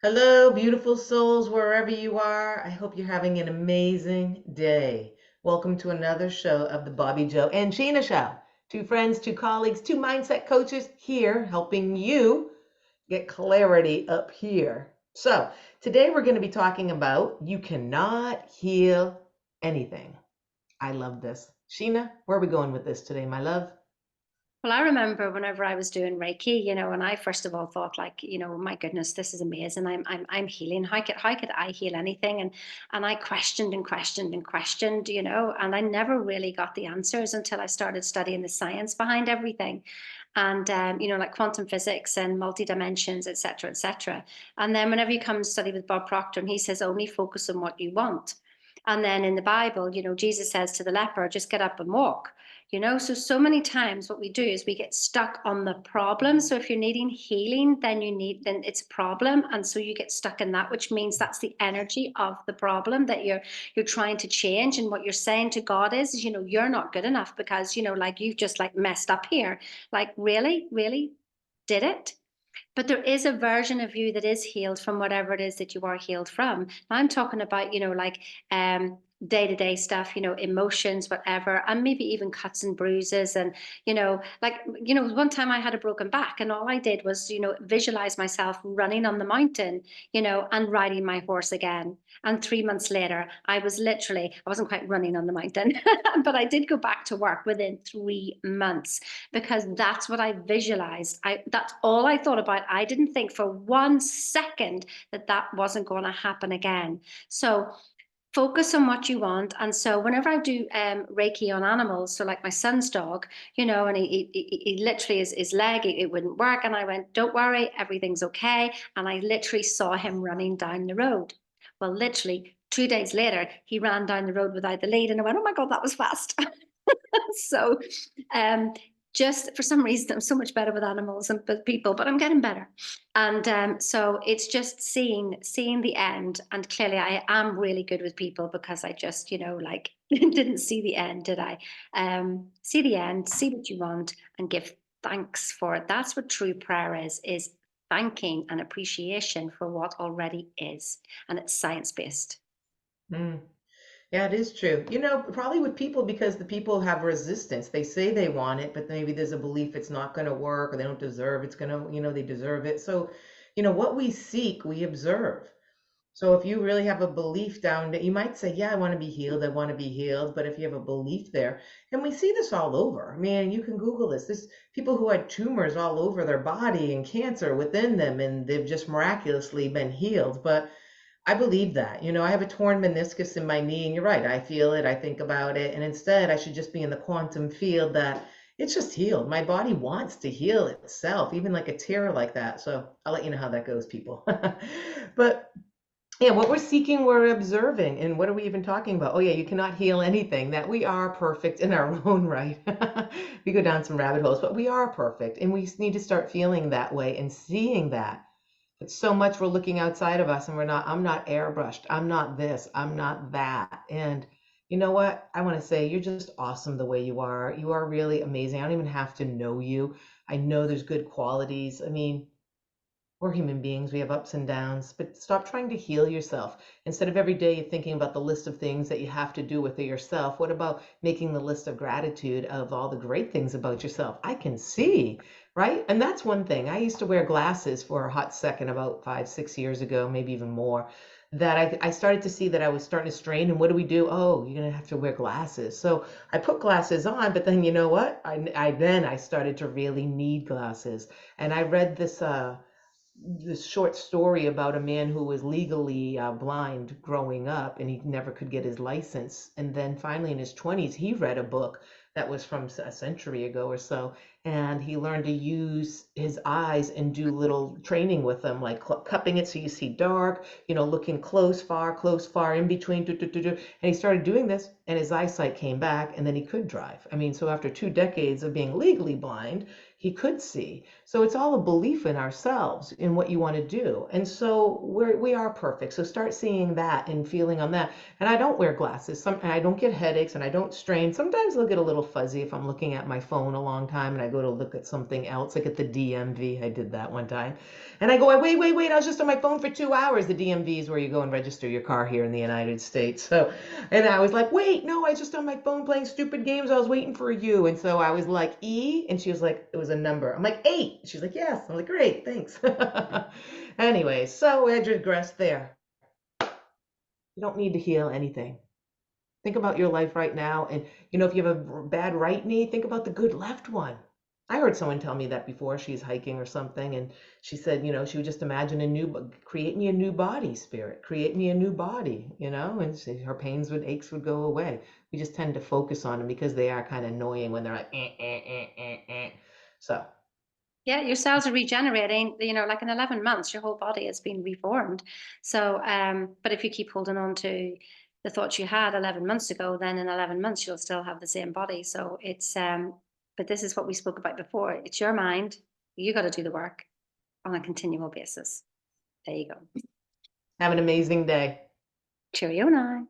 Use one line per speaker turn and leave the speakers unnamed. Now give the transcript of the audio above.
Hello, beautiful souls, wherever you are. I hope you're having an amazing day. Welcome to another show of the Bobbi Jo and Sheena Show. Two friends, two colleagues, two mindset coaches here helping you get clarity up here. So, today we're going to be talking about you cannot heal anything. I love this. Sheena, where are we going with this today, my love?
Well, I remember whenever I was doing Reiki, and I first of all thought like, my goodness, this is amazing. I'm healing. How could I heal anything? And I questioned and questioned and questioned, and I never really got the answers until I started studying the science behind everything. And like quantum physics and multi dimensions, et cetera, et cetera. And then whenever you come and study with Bob Proctor, and he says only focus on what you want. And then in the Bible, Jesus says to the leper, just get up and walk. So many times what we do is we get stuck on the problem. So if you're needing healing, then it's a problem, and so you get stuck in that, which means that's the energy of the problem that you're trying to change. And what you're saying to God is, you're not good enough because, like you've just like messed up here. Like, really did it? But there is a version of you that is healed from whatever it is that you are healed from. I'm talking about, like day-to-day stuff, emotions, whatever, and maybe even cuts and bruises. And, like, one time I had a broken back, and all I did was, visualize myself running on the mountain, and riding my horse again. And 3 months later, I wasn't quite running on the mountain, but I did go back to work within 3 months because that's what I visualized. That's all I thought about. I didn't think for 1 second that that wasn't going to happen again. So focus on what you want. And so whenever I do Reiki on animals, so like my son's dog, and he literally his leg, it wouldn't work. And I went, don't worry, everything's okay. And I literally saw him running down the road. Well, literally 2 days later, he ran down the road without the lead. And I went, oh my God, that was fast. So um, just for some reason, I'm so much better with animals and with people, but I'm getting better. And so it's just seeing the end. And clearly, I am really good with people because I just, like didn't see the end, did I? See the end, see what you want, and give thanks for it. That's what true prayer is thanking and appreciation for what already is. And it's science based.
Mm. Yeah, it is true. Probably with people because the people have resistance. They say they want it, but maybe there's a belief it's not going to work or they don't deserve it's going to, they deserve it. So, what we seek, we observe. So if you really have a belief down that you might say, yeah, I want to be healed, I want to be healed. But if you have a belief there, and we see this all over. I mean, you can Google this. This people who had tumors all over their body and cancer within them, and they've just miraculously been healed. But I believe that. I have a torn meniscus in my knee, and you're right. I feel it, I think about it, and instead, I should just be in the quantum field that it's just healed. My body wants to heal itself, even like a tear like that. So I'll let you know how that goes, people. But yeah, what we're seeking, we're observing. And what are we even talking about? Oh, yeah, you cannot heal anything, that we are perfect in our own right. We go down some rabbit holes, but we are perfect. And we need to start feeling that way and seeing that. It's so much we're looking outside of us and I'm not airbrushed. I'm not this. I'm not that. And you know what? I want to say you're just awesome the way you are. You are really amazing. I don't even have to know you. I know there's good qualities. I mean, we're human beings. We have ups and downs, but stop trying to heal yourself. Instead of every day thinking about the list of things that you have to do with it yourself, what about making the list of gratitude of all the great things about yourself? I can see, right? And that's one thing. I used to wear glasses for a hot second about 5, 6 years ago, maybe even more. That I started to see that I was starting to strain. And what do we do? Oh, you're going to have to wear glasses. So I put glasses on, but then you know what? I started to really need glasses. And I read this short story about a man who was legally blind growing up and he never could get his license. And then finally in his 20s, he read a book that was from a century ago or so. And he learned to use his eyes and do little training with them, like cupping it so you see dark, looking close, far, in between. And he started doing this and his eyesight came back and then he could drive. I mean, so after 2 decades of being legally blind, he could see. So it's all a belief in ourselves, in what you want to do. And so we are perfect. So start seeing that and feeling on that. And I don't wear glasses. And I don't get headaches and I don't strain. Sometimes I'll get a little fuzzy if I'm looking at my phone a long time and I go to look at something else, like at the DMV. I did that one time. And I go, wait, wait, wait, I was just on my phone for 2 hours. The DMV is where you go and register your car here in the United States. So, and I was like, wait, no, I was just on my phone playing stupid games. I was waiting for you. And so I was like, E, and she was like, it was a number. I'm like, 8. She's like, yes. I'm like, great, thanks. Anyway, so I digressed there. You don't need to heal anything. Think about your life right now. And, if you have a bad right knee, think about the good left one. I heard someone tell me that before. She's hiking or something. And she said, she would just imagine create me a new body, spirit, create me a new body, and her pains aches would go away. We just tend to focus on them because they are kind of annoying when they're like, eh, eh, eh, eh, eh. So,
Yeah, your cells are regenerating, like in 11 months, your whole body has been reformed. So, but if you keep holding on to the thoughts you had 11 months ago, then in 11 months, you'll still have the same body. So but this is what we spoke about before. It's your mind. You got to do the work on a continual basis. There you go.
have an amazing day.
Cheerio now.